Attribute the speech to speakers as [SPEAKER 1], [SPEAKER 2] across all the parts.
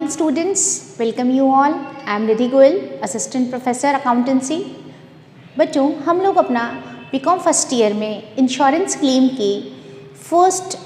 [SPEAKER 1] Students, welcome you all. I am Nidhi Goyal, Assistant Professor Accountancy. बच्चों, हम लोग अपना बीकॉम फर्स्ट ईयर में इंश्योरेंस क्लेम के फर्स्ट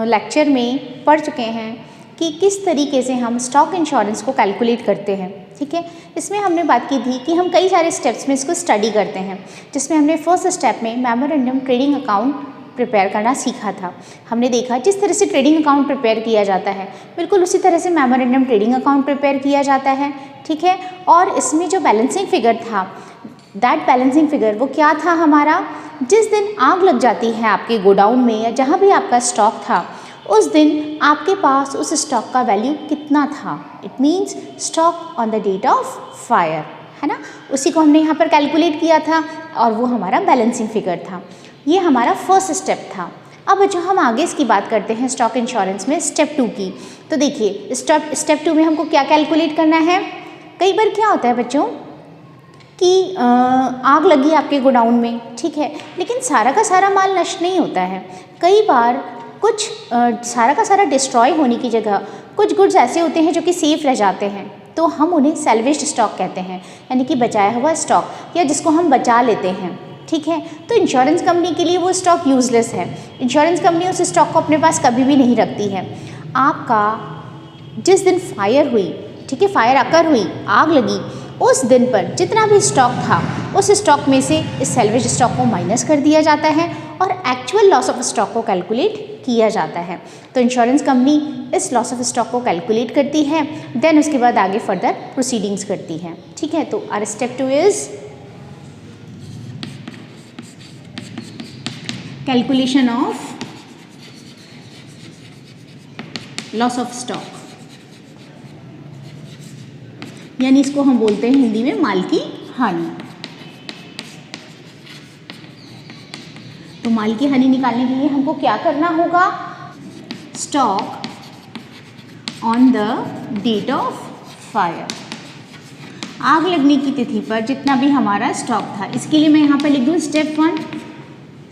[SPEAKER 1] लेक्चर में पढ़ चुके हैं कि किस तरीके से हम स्टॉक इंश्योरेंस को कैलकुलेट करते हैं। ठीक है, इसमें हमने बात की थी कि हम कई सारे स्टेप्स में इसको स्टडी करते हैं, जिसमें हमने फर्स्ट स्टेप में मेमोरेंडम ट्रेडिंग अकाउंट प्रिपेयर करना सीखा था। हमने देखा जिस तरह से ट्रेडिंग अकाउंट प्रिपेयर किया जाता है बिल्कुल उसी तरह से मेमोरेंडम ट्रेडिंग अकाउंट प्रिपेयर किया जाता है। ठीक है, और इसमें जो बैलेंसिंग फिगर था, दैट बैलेंसिंग फिगर वो क्या था हमारा, जिस दिन आग लग जाती है आपके गोडाउन में या जहाँ भी आपका स्टॉक था उस दिन आपके पास उस स्टॉक का वैल्यू कितना था। It means stock on the date of fire, है ना, उसी को हमने यहाँ पर कैलकुलेट किया था और वो हमारा बैलेंसिंग फिगर था। ये हमारा फर्स्ट स्टेप था। अब जो हम आगे इसकी बात करते हैं स्टॉक इंश्योरेंस में स्टेप 2 की, तो देखिए स्टेप 2 में हमको क्या कैलकुलेट करना है। कई बार क्या होता है बच्चों कि आग लगी आपके गोडाउन में, ठीक है, लेकिन सारा का सारा माल नष्ट नहीं होता है। कई बार कुछ सारा का सारा डिस्ट्रॉय होने की जगह कुछ गुड्स ऐसे होते हैं जो कि सेफ रह जाते हैं, तो हम उन्हें सैल्वेज्ड स्टॉक कहते हैं, यानी कि बचाया हुआ स्टॉक या जिसको हम बचा लेते हैं। ठीक है, तो इंश्योरेंस कंपनी के लिए वो स्टॉक यूजलेस है। इंश्योरेंस कंपनी उस स्टॉक को अपने पास कभी भी नहीं रखती है। आपका जिस दिन फायर हुई, ठीक है, फायर अकर हुई, आग लगी, उस दिन पर जितना भी स्टॉक था उस स्टॉक में से इस सैल्वेज स्टॉक को माइनस कर दिया जाता है और एक्चुअल लॉस ऑफ स्टॉक को कैलकुलेट किया जाता है। तो इंश्योरेंस कंपनी इस लॉस ऑफ स्टॉक को कैलकुलेट करती है, देन उसके बाद आगे फर्दर प्रोसीडिंग्स करती है। ठीक है, तो our step 2 is calculation of loss of stock, यानी इसको हम बोलते हैं हिंदी में माल की हानि। तो माल की हानि निकालने के लिए हमको क्या करना होगा, stock on the date of fire, आग लगने की तिथि पर जितना भी हमारा स्टॉक था। इसके लिए मैं यहाँ पर लिख दूँ स्टेप 1।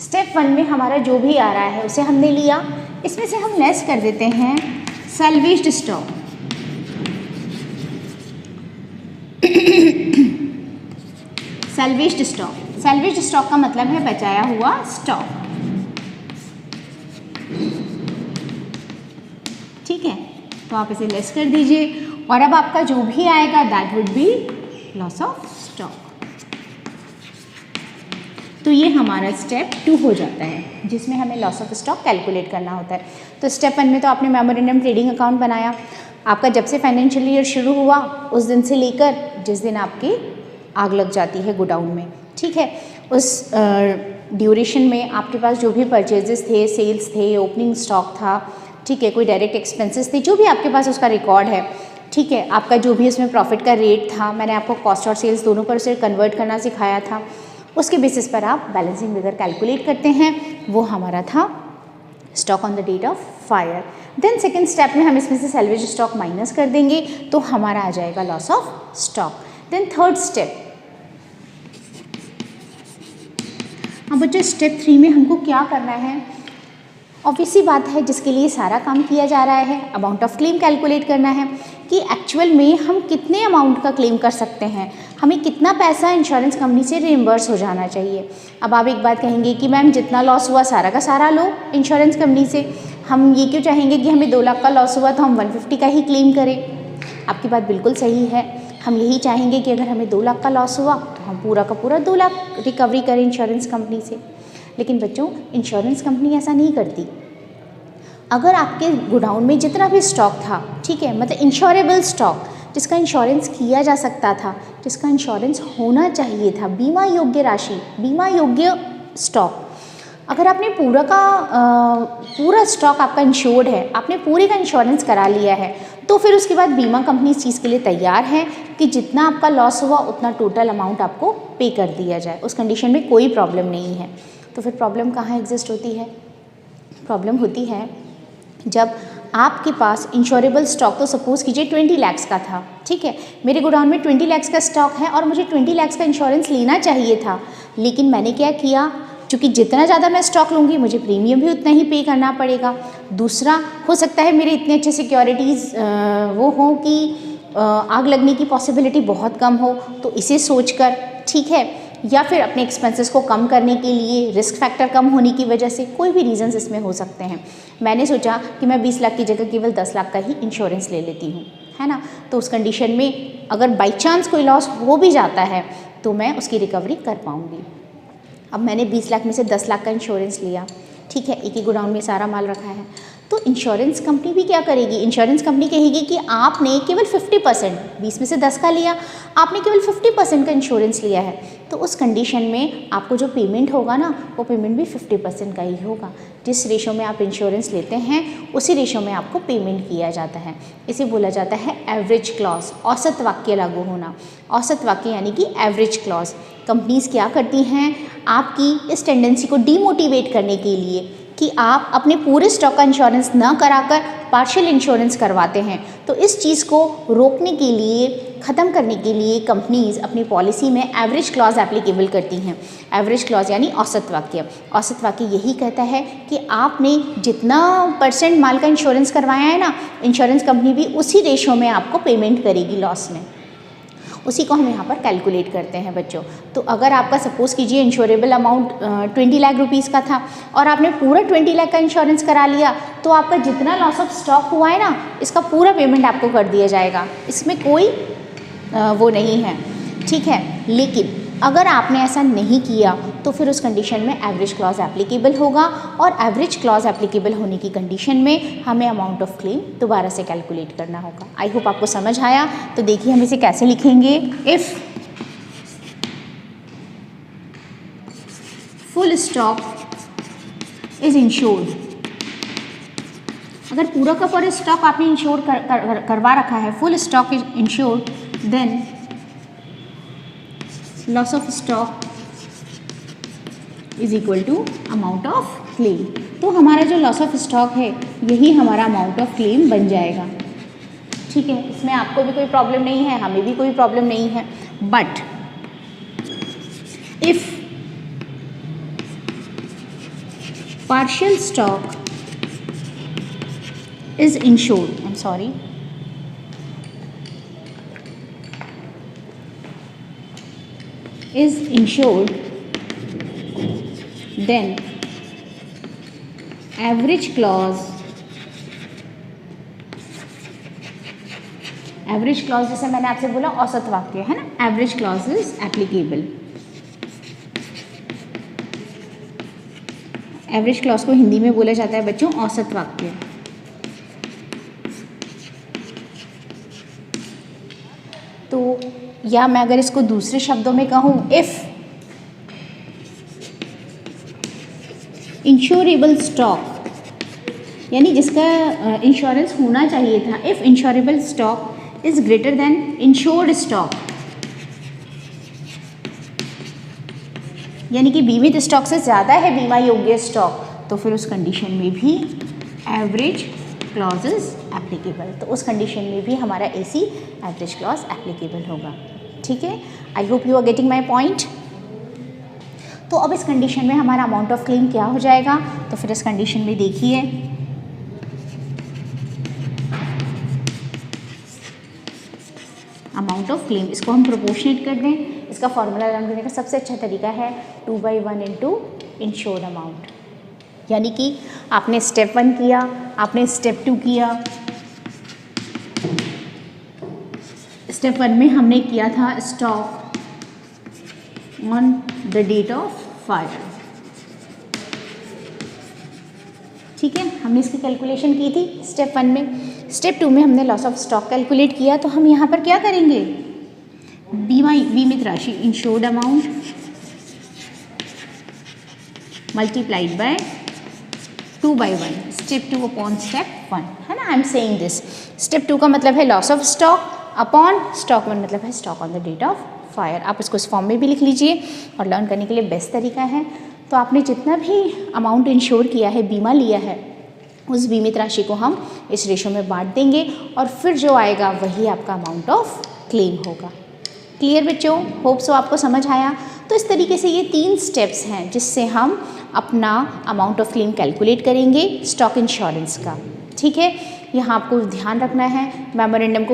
[SPEAKER 1] स्टेप 1 में हमारा जो भी आ रहा है उसे हमने लिया, इसमें से हम लेस कर देते हैं सैल्वेज्ड स्टॉक। सैल्वेज्ड स्टॉक, सैल्वेज्ड स्टॉक का मतलब है बचाया हुआ स्टॉक। ठीक है, तो आप इसे लेस कर दीजिए और अब आपका जो भी आएगा that would be loss of stock. तो ये हमारा स्टेप 2 हो जाता है, जिसमें हमें लॉस ऑफ स्टॉक कैलकुलेट करना होता है। तो स्टेप 1 में तो आपने मेमोरेंडम ट्रेडिंग अकाउंट बनाया। आपका जब से फाइनेंशियल ईयर शुरू हुआ उस दिन से लेकर जिस दिन आपकी आग लग जाती है गोडाउन में, ठीक है, उस ड्यूरेशन में आपके पास जो भी परचेजेस थे, सेल्स थे, ओपनिंग स्टॉक था, ठीक है, कोई डायरेक्ट एक्सपेंसेस थे, जो भी आपके पास उसका रिकॉर्ड है। ठीक है, आपका जो भी उसमें प्रॉफिट का रेट था, मैंने आपको कॉस्ट और सेल्स दोनों पर उसे कन्वर्ट करना सिखाया था। उसके बेसिस पर आप बैलेंसिंग फिगर कैलकुलेट करते हैं, वो हमारा था stock on the date of fire. Then second step में हम इसमें से सैल्वेज स्टॉक माइनस कर देंगे तो हमारा आ जाएगा loss of stock. Then third step, अब बच्चों स्टेप 3 में हमको क्या करना है, ऑब्वियसली बात है जिसके लिए सारा काम किया जा रहा है, अमाउंट ऑफ क्लेम कैलकुलेट करना है कि एक्चुअल में हम कितने अमाउंट का क्लेम कर सकते हैं, हमें कितना पैसा इंश्योरेंस कंपनी से रिइम्बर्स हो जाना चाहिए। अब आप एक बात कहेंगे कि मैम जितना लॉस हुआ सारा का सारा लो इंश्योरेंस कंपनी से, हम ये क्यों चाहेंगे कि हमें 2 लाख का लॉस हुआ तो हम 150 का ही क्लेम करें। आपकी बात बिल्कुल सही है, हम यही चाहेंगे कि अगर हमें 2 लाख का लॉस हुआ तो हम पूरा का पूरा 2 लाख रिकवरी करें इंश्योरेंस कंपनी से। लेकिन बच्चों इंश्योरेंस कंपनी ऐसा नहीं करती। अगर आपके गोडाउन में जितना भी स्टॉक था, ठीक है, मतलब इंश्योरेबल स्टॉक जिसका इंश्योरेंस किया जा सकता था, जिसका इंश्योरेंस होना चाहिए था, बीमा योग्य राशि, बीमा योग्य स्टॉक, अगर आपने पूरा स्टॉक आपका इंश्योर्ड है, आपने पूरे का इंश्योरेंस करा लिया है, तो फिर उसके बाद बीमा कंपनी इस चीज़ के लिए तैयार है कि जितना आपका लॉस हुआ उतना टोटल अमाउंट आपको पे कर दिया जाए। उस कंडीशन में कोई प्रॉब्लम नहीं है। तो फिर प्रॉब्लम कहाँ एग्जिस्ट होती है, प्रॉब्लम होती है जब आपके पास इंश्योरेबल स्टॉक, तो सपोज़ कीजिए 20 लाख का था, ठीक है, मेरे गोडाउन में 20 लाख का स्टॉक है और मुझे 20 लाख का इंश्योरेंस लेना चाहिए था, लेकिन मैंने क्या किया, क्योंकि जितना ज़्यादा मैं स्टॉक लूँगी मुझे प्रीमियम भी उतना ही पे करना पड़ेगा। दूसरा, हो सकता है मेरे इतने अच्छे सिक्योरिटीज़ वो हों कि आग लगने की पॉसिबिलिटी बहुत कम हो, तो इसे सोचकर, ठीक है, या फिर अपने एक्सपेंसेस को कम करने के लिए, रिस्क फैक्टर कम होने की वजह से, कोई भी रीजंस इसमें हो सकते हैं, मैंने सोचा कि मैं 20 लाख की जगह केवल 10 लाख का ही इंश्योरेंस ले लेती हूँ, है ना। तो उस कंडीशन में अगर बाई चांस कोई लॉस हो भी जाता है तो मैं उसकी रिकवरी कर पाऊँगी। अब मैंने 20 लाख में से 10 लाख का इंश्योरेंस लिया, ठीक है, एक ही गोडाउन में सारा माल रखा है, तो इंश्योरेंस कंपनी भी क्या करेगी, इंश्योरेंस कंपनी कहेगी कि आपने केवल 50%, 20 में से 10 का लिया, आपने केवल 50% का इंश्योरेंस लिया है, तो उस कंडीशन में आपको जो पेमेंट होगा ना, वो पेमेंट भी 50% का ही होगा। जिस रेशो में आप इंश्योरेंस लेते हैं उसी रेशो में आपको पेमेंट किया जाता है। इसे बोला जाता है एवरेज क्लॉज, औसत वाक्य लागू होना। औसत वाक्य यानी कि एवरेज क्लॉज। कंपनीज क्या करती हैं, आपकी इस टेंडेंसी को डीमोटिवेट करने के लिए कि आप अपने पूरे स्टॉक का इंश्योरेंस न कराकर पार्शियल इंश्योरेंस करवाते हैं, तो इस चीज़ को रोकने के लिए, ख़त्म करने के लिए कंपनीज अपनी पॉलिसी में एवरेज क्लॉज एप्लीकेबल करती हैं। एवरेज क्लॉज यानी औसत वाक्य। औसत वाक्य यही कहता है कि आपने जितना % माल का इंश्योरेंस करवाया है ना, इंश्योरेंस कंपनी भी उसी रेशो में आपको पेमेंट करेगी लॉस में। उसी को हम यहाँ पर कैलकुलेट करते हैं बच्चों। तो अगर आपका सपोज़ कीजिए इंश्योरेबल अमाउंट 20 लाख रुपीज़ का था और आपने पूरा 20 लाख का इंश्योरेंस करा लिया, तो आपका जितना लॉस ऑफ स्टॉक हुआ है ना, इसका पूरा पेमेंट आपको कर दिया जाएगा, इसमें कोई वो नहीं है, ठीक है। लेकिन अगर आपने ऐसा नहीं किया तो फिर उस कंडीशन में एवरेज क्लॉज एप्लीकेबल होगा, और एवरेज क्लॉज एप्लीकेबल होने की कंडीशन में हमें अमाउंट ऑफ क्लेम दोबारा से कैलकुलेट करना होगा। आई होप आपको समझ आया। तो देखिए हम इसे कैसे लिखेंगे। If full stock is insured, अगर पूरा का पूरा स्टॉक आपने इंश्योर करवा रखा है, full stock is insured, then loss of stock is equal to amount of claim. तो हमारा जो लॉस ऑफ स्टॉक है यही हमारा अमाउंट ऑफ क्लेम बन जाएगा, ठीक है। इसमें आपको भी कोई प्रॉब्लम नहीं है, हमें भी कोई प्रॉब्लम नहीं है। But if partial stock is insured, I am sorry, is insured, then average clause जैसे मैंने आपसे बोला औसत वाक्य है ना, average clause is applicable. Average clause को हिंदी में बोला जाता है बच्चों औसत वाक्य। तो या मैं अगर इसको दूसरे शब्दों में कहूँ, इफ़ इंश्योरेबल स्टॉक यानी जिसका इंश्योरेंस होना चाहिए था, if insurable stock is greater than insured stock, यानी कि बीमित स्टॉक से ज़्यादा है बीमा योग्य स्टॉक, तो फिर उस कंडीशन में भी एवरेज क्लॉजेज एप्लीकेबल। तो उस कंडीशन में भी हमारा AC एवरेज क्लॉज एप्लीकेबल होगा, ठीक है। I hope you are getting my point. तो अब इस कंडीशन में हमारा अमाउंट ऑफ क्लेम क्या हो जाएगा, तो फिर इस कंडीशन में देखिए अमाउंट ऑफ क्लेम, इसको हम प्रोपोर्शनेट कर दें। इसका फॉर्मूला लर्न करने का सबसे अच्छा तरीका है 2/1 इंटू इंश्योर्ड अमाउंट, यानी कि आपने स्टेप 1 किया, आपने स्टेप 2 किया। स्टेप 1 में हमने किया था stock on the date of fire, ठीक है, हमने इसकी कैलकुलेशन की थी स्टेप 1 में। स्टेप 2 में हमने लॉस ऑफ स्टॉक कैलकुलेट किया, तो हम यहाँ पर क्या करेंगे, बीमित राशि insured amount multiplied by 2/1, step 2 upon step 1, है ना। I am saying this, step 2 का मतलब है loss of stock upon stock 1 मतलब है stock on the date of fire. आप इसको इस फॉर्म में भी लिख लीजिए, और लर्न करने के लिए बेस्ट तरीका है। तो आपने जितना भी अमाउंट इंश्योर किया है, बीमा लिया है, उस बीमित राशि को हम इस रेशो में बांट देंगे, और फिर जो आएगा वही आपका अमाउंट ऑफ क्लेम होगा। क्लियर बच्चों, होप सो आपको समझ आया। तो इस तरीके से ये 3 स्टेप्स हैं जिससे हम अपना अमाउंट ऑफ क्लेम कैलकुलेट करेंगे स्टॉक इंश्योरेंस का। ठीक है, यहाँ आपको ध्यान रखना है मेमोरेंडम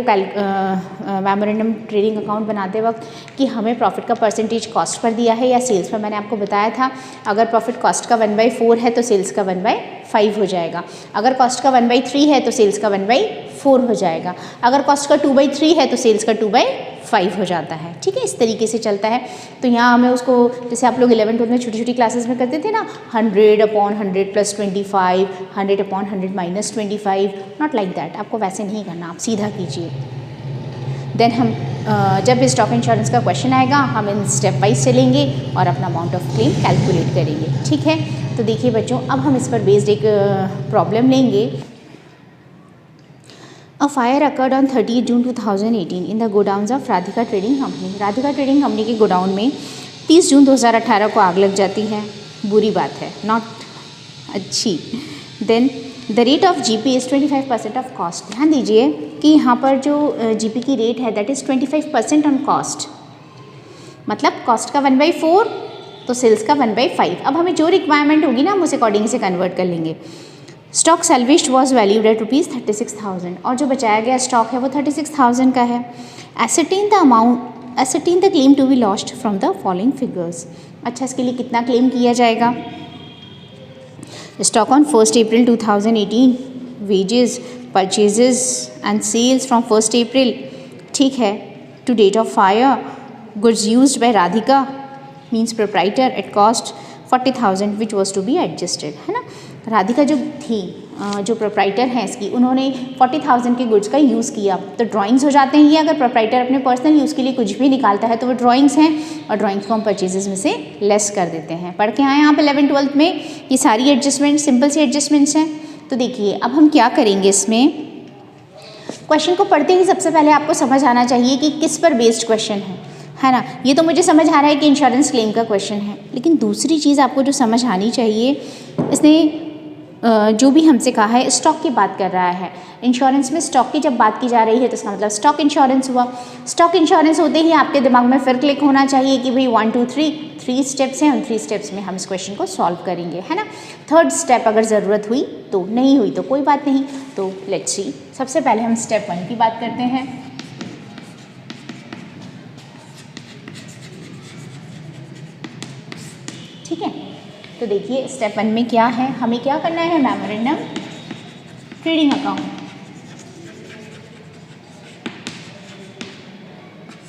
[SPEAKER 1] ट्रेडिंग अकाउंट बनाते वक्त कि हमें प्रॉफिट का परसेंटेज कॉस्ट पर दिया है या सेल्स पर। मैंने आपको बताया था अगर प्रॉफिट कॉस्ट का 1/4 है तो सेल्स का 1/5 हो जाएगा, अगर कॉस्ट का 1/3 है तो सेल्स का 1/4 हो जाएगा, अगर कॉस्ट का 2/3 है तो सेल्स का 2/5 हो जाता है। ठीक है, इस तरीके से चलता है। तो यहाँ हमें उसको, जैसे आप लोग 11th-12th में छोटी छोटी क्लासेस में करते थे ना, 100/100 + 25, 100/100 - 25, नॉट लाइक दैट, आपको वैसे नहीं करना, आप सीधा कीजिए। देन हम जब स्टॉक इंश्योरेंस का क्वेश्चन आएगा हम इन स्टेप वाइज चलेंगे और अपना अमाउंट ऑफ क्लेम कैलकुलेट करेंगे। ठीक है, तो देखिए बच्चों, अब हम इस पर बेस्ड एक प्रॉब्लम लेंगे। A fire occurred on 30th June 2018 in the godowns of Radhika trading company. Radhika trading company के गोडाउन में 30 जून 2018 को आग लग जाती है। बुरी बात है, नॉट अच्छी। Then the rate of GP is 25% of cost. ध्यान दीजिए कि यहाँ पर जो जीपी की रेट है दैट इज़ 25% ऑन कॉस्ट, मतलब कॉस्ट का 1/4 तो सेल्स का 1/5। अब हमें जो रिक्वायरमेंट होगी ना हम उस अकॉर्डिंग से कन्वर्ट कर लेंगे। स्टॉक सेल्विश्ड वॉज वैल्यूड एट ₹36,000 और जो बचाया गया स्टॉक है वो 36,000 का है। Ascertain the claim to be lost from the following figures. अच्छा, इसके लिए कितना क्लेम किया जाएगा? Stock on 1 April 2018, wages, purchases and sales from 1 April. ठीक है, to date of fire, goods used by Radhika means proprietor at cost 40,000 which was to be adjusted. है ना, राधिका जो थी, जो प्रोप्राइटर हैं इसकी, उन्होंने 40,000 के गुड्स का यूज़ किया। तो ड्राइंग्स हो जाते हैं ये, अगर प्रोप्राइटर अपने पर्सनल यूज़ के लिए कुछ भी निकालता है तो वो ड्राइंग्स हैं और ड्राइंग्स को हम परचेजेस में से लेस कर देते हैं। पढ़ के आए यहाँ पे 11th-12th में ये सारी एडजस्टमेंट, सिंपल सी एडजस्टमेंट्स हैं। तो देखिए अब हम क्या करेंगे, इसमें क्वेश्चन को पढ़ते ही सबसे पहले आपको समझ आना चाहिए कि किस पर बेस्ड क्वेश्चन है ना। ये तो मुझे समझ आ रहा है कि इंश्योरेंस क्लेम का क्वेश्चन है, लेकिन दूसरी चीज़ आपको जो समझ आनी चाहिए, इसने जो भी हमसे कहा है स्टॉक की बात कर रहा है। इंश्योरेंस में स्टॉक की जब बात की जा रही है तो इसका मतलब स्टॉक इंश्योरेंस हुआ। स्टॉक इंश्योरेंस होते ही आपके दिमाग में फिर क्लिक होना चाहिए कि भाई 1 2 3 स्टेप्स हैं, उन 3 स्टेप्स में हम इस क्वेश्चन को सॉल्व करेंगे, है ना। 3rd स्टेप अगर ज़रूरत हुई तो, नहीं हुई तो कोई बात नहीं। तो लेट्स सी, सबसे पहले हम स्टेप 1 की बात करते हैं। ठीक है, तो देखिए स्टेप 1 में क्या है, हमें क्या करना है, मेमोरेंडम ट्रेडिंग अकाउंट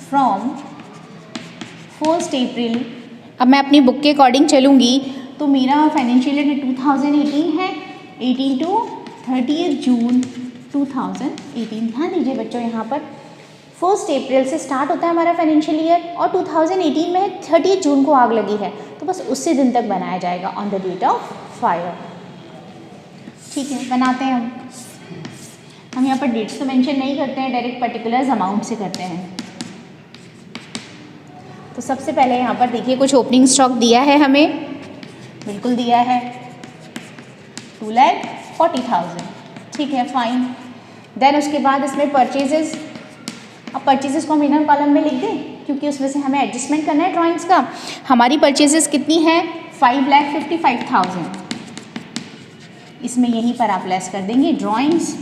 [SPEAKER 1] फ्रॉम 1 अप्रैल। अब मैं अपनी बुक के अकॉर्डिंग चलूँगी तो मेरा फाइनेंशियल ईयर 2018 है, 18 टू 30 जून 2018। ध्यान दीजिए बच्चों, यहाँ पर 1 अप्रैल से स्टार्ट होता है हमारा फाइनेंशियल ईयर और 2018 में 30 जून को आग लगी है, तो बस उसी दिन तक बनाया जाएगा on the date of fire. ठीक है, बनाते हैं हम यहाँ पर डेट्स तो मेंशन नहीं करते हैं, डायरेक्ट पर्टिकुलर्स अमाउंट से करते हैं। तो सबसे पहले यहाँ पर देखिए कुछ ओपनिंग स्टॉक दिया है हमें, बिल्कुल दिया है 2,40,000। ठीक है, फाइन। देन उसके बाद इसमें परचेजेस, अब परचेजेस को हम इनर कॉलम में लिख दें क्योंकि उसमें से हमें एडजस्टमेंट करना है ड्राइंग्स का। हमारी परचेजेस कितनी है, 5,55,000। इसमें यहीं पर आप लेस कर देंगे ड्राइंग्स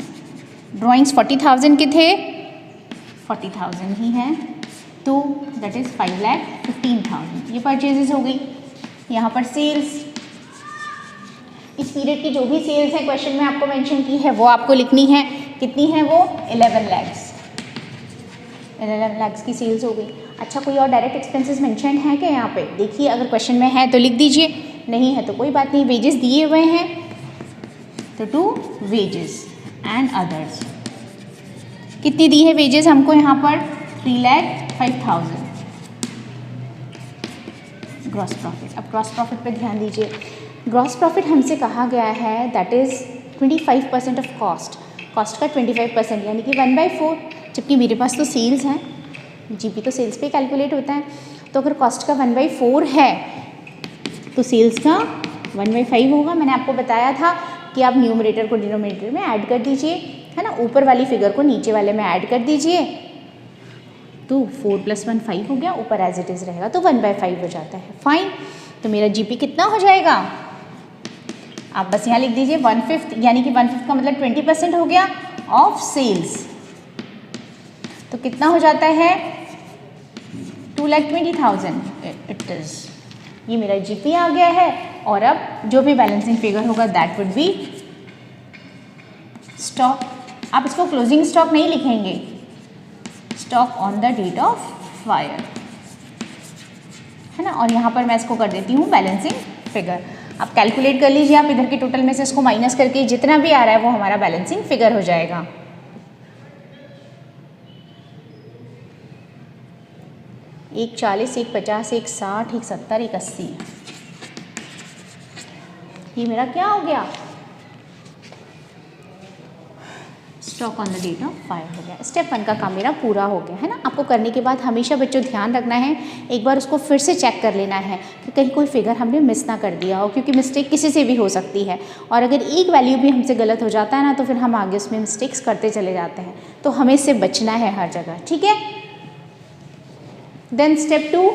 [SPEAKER 1] 40,000 के थे, 40,000 ही हैं, तो दैट इज़ 5,15,000 ये परचेजेस हो गई। यहाँ पर सेल्स, इस पीरियड की जो भी सेल्स है क्वेश्चन में आपको मेंशन की है वो आपको लिखनी है। कितनी है वो, 11 लाख की सेल्स हो गई। अच्छा, कोई और डायरेक्ट एक्सपेंसेस मेंशन है क्या यहाँ पे? देखिए अगर क्वेश्चन में है तो लिख दीजिए, नहीं है तो कोई बात नहीं। वेजेस दिए हुए हैं तो टू वेजेस एंड अदर्स। कितनी दी है वेजेस हमको यहाँ पर, 3,05,000 ग्रॉस प्रॉफिट। अब ग्रॉस प्रॉफिट पे ध्यान दीजिए, ग्रॉस प्रॉफिट हमसे कहा गया है दैट इज़ 25% ऑफ कॉस्ट का 25% यानी कि 1/4, जबकि मेरे पास तो सेल्स हैं, जीपी तो सेल्स पे कैलकुलेट होता है। तो अगर कॉस्ट का 1/4 है तो सेल्स का 1/5 होगा। मैंने आपको बताया था कि आप न्यूमरेटर को डिनोमिनेटर में ऐड कर दीजिए, है ना, ऊपर वाली फिगर को नीचे वाले में ऐड कर दीजिए तो 4 + 1 5 हो गया, ऊपर एज इट इज़ रहेगा तो 1/5 हो जाता है। फाइन, तो मेरा जीपी कितना हो जाएगा, आप बस यहाँ लिख दीजिए 1/5, यानी कि 1/5 का मतलब 20% हो गया ऑफ सेल्स, तो कितना हो जाता है 2,20,000 इट इज़। ये मेरा जीपी आ गया है, और अब जो भी बैलेंसिंग फिगर होगा दैट वुड बी स्टॉक। आप इसको क्लोजिंग स्टॉक नहीं लिखेंगे, stock on the date of fire, है ना। और यहाँ पर मैं इसको कर देती हूँ बैलेंसिंग फिगर। आप कैलकुलेट कर लीजिए, आप इधर के टोटल में से इसको माइनस करके जितना भी आ रहा है वो हमारा बैलेंसिंग फिगर हो जाएगा। एक 40, एक 50, एक 60, एक 70, एक 80, ये मेरा क्या हो गया, stock on the date of fire हो गया। स्टेप 1 का काम मेरा पूरा हो गया, है ना। आपको करने के बाद हमेशा बच्चों ध्यान रखना है, एक बार उसको फिर से चेक कर लेना है कि कहीं कोई फिगर हमने मिस ना कर दिया हो, क्योंकि मिस्टेक किसी से भी हो सकती है, और अगर एक वैल्यू भी हमसे गलत हो जाता है ना तो फिर हम आगे उसमें मिस्टेक्स करते चले जाते हैं, तो हमें इससे बचना है हर जगह, ठीक है। Then step 2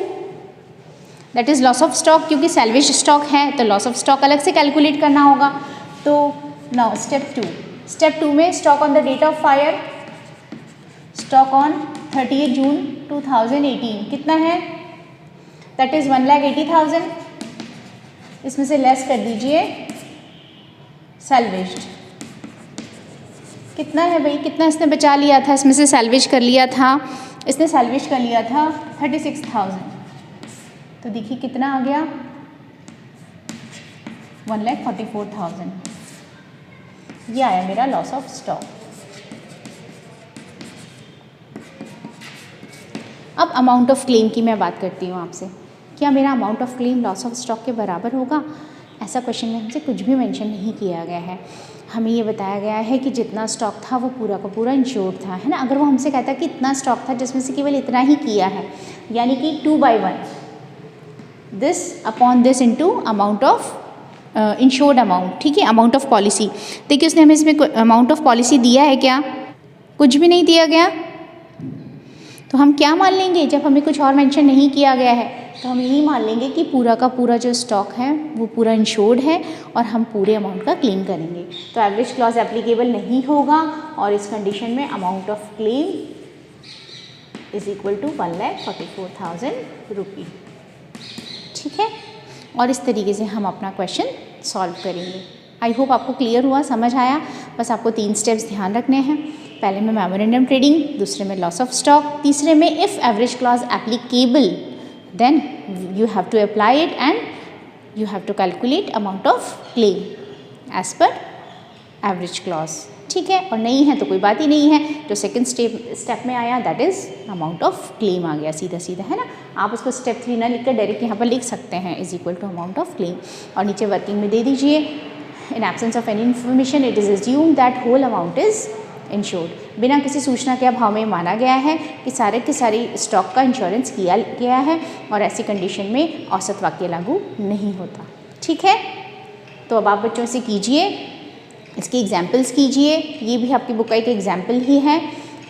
[SPEAKER 1] that is loss of stock, क्योंकि सैल्वेज स्टॉक है तो लॉस ऑफ स्टॉक अलग से कैलकुलेट करना होगा। तो नाउ स्टेप 2 में stock on the date of fire, stock on 30 June 2018 कितना है, दैट इज़ 1,80,000। इसमें से लेस कर दीजिए सैल्वेज्ड, कितना है भाई, कितना इसने बचा लिया था, इसमें से सैल्वेज कर लिया था, इसने सैल्वेज कर लिया था 36,000, तो देखिए कितना आ गया 1,44,000, ये आया मेरा लॉस ऑफ स्टॉक। अब अमाउंट ऑफ क्लेम की मैं बात करती हूँ आपसे, क्या मेरा amount of claim loss of stock के बराबर होगा, ऐसा क्वेश्चन में हमसे कुछ भी मेंशन नहीं किया गया है। हमें ये बताया गया है कि जितना स्टॉक था वो पूरा का पूरा इंश्योर्ड था, है ना। अगर वो हमसे कहता कि इतना स्टॉक था जिसमें से केवल इतना ही किया है, यानी कि 2/1 this upon this into amount of insured amount, ठीक है, अमाउंट ऑफ पॉलिसी। देखिए उसने हमें इसमें अमाउंट ऑफ पॉलिसी दिया है क्या, कुछ भी नहीं दिया गया, तो हम क्या मान लेंगे, जब हमें कुछ और मेंशन नहीं किया गया है तो हम यही मान लेंगे कि पूरा का पूरा जो स्टॉक है वो पूरा इंश्योर्ड है और हम पूरे अमाउंट का क्लेम करेंगे। तो एवरेज क्लॉज एप्लीकेबल नहीं होगा, और इस कंडीशन में amount of claim is equal to 1,44,000 rupee, ठीक है। और इस तरीके से हम अपना क्वेश्चन सॉल्व करेंगे। आई होप आपको क्लियर हुआ, समझ आया। बस आपको 3 स्टेप्स ध्यान रखने हैं, पहले में मेमोरेंडम ट्रेडिंग, दूसरे में लॉस ऑफ स्टॉक, तीसरे में if average clause applicable then you have to apply it and you have to calculate amount of claim as per average clause, ठीक है। और नहीं है तो कोई बात ही नहीं है, जो सेकंड स्टेप में आया that is amount of claim आ गया सीधा सीधा, है ना। आप उसको स्टेप 3 ना लिख कर डायरेक्ट यहाँ पर लिख सकते हैं is equal to amount of claim, और नीचे वर्किंग में दे दीजिए in absence of any information it is assume that whole amount is insured. बिना किसी सूचना के अभाव में माना गया है कि सारे के सारे स्टॉक का इंश्योरेंस किया गया है, और ऐसी कंडीशन में औसत वाक्य लागू नहीं होता, ठीक है। तो अब आप बच्चों से कीजिए, इसके एग्जाम्पल्स कीजिए, ये भी आपकी बुक का एक एग्जाम्पल ही है,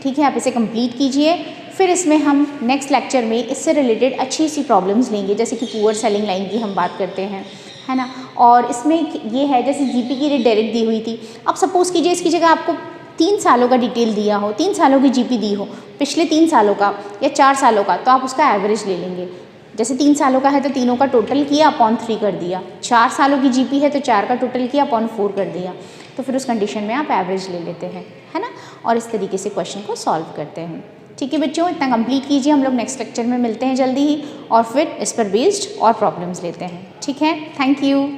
[SPEAKER 1] ठीक है। आप इसे कंप्लीट कीजिए, फिर इसमें हम नेक्स्ट लेक्चर में इससे रिलेटेड अच्छी सी प्रॉब्लम्स लेंगे, जैसे कि पुअर सेलिंग लाइन की हम बात करते हैं, है ना। और इसमें ये है जैसे जीपी की रेट डायरेक्ट दी हुई थी, अब सपोज़ कीजिए इसकी जगह आपको 3 सालों का डिटेल दिया हो, 3 सालों की जीपी दी हो, पिछले 3 सालों का या 4 सालों का, तो आप उसका एवरेज ले लेंगे। जैसे 3 सालों का है तो तीनों का टोटल किया अपॉन 3 कर दिया, 4 सालों की जीपी है तो 4 का टोटल किया अपॉन 4 कर दिया, तो फिर उस कंडीशन में आप एवरेज ले लेते हैं, है ना। और इस तरीके से क्वेश्चन को सॉल्व करते हैं, ठीक है बच्चों। इतना कंप्लीट कीजिए, हम लोग नेक्स्ट लेक्चर में मिलते हैं जल्दी ही, और फिर इस पर बेस्ड और प्रॉब्लम्स लेते हैं, ठीक है। Thank you.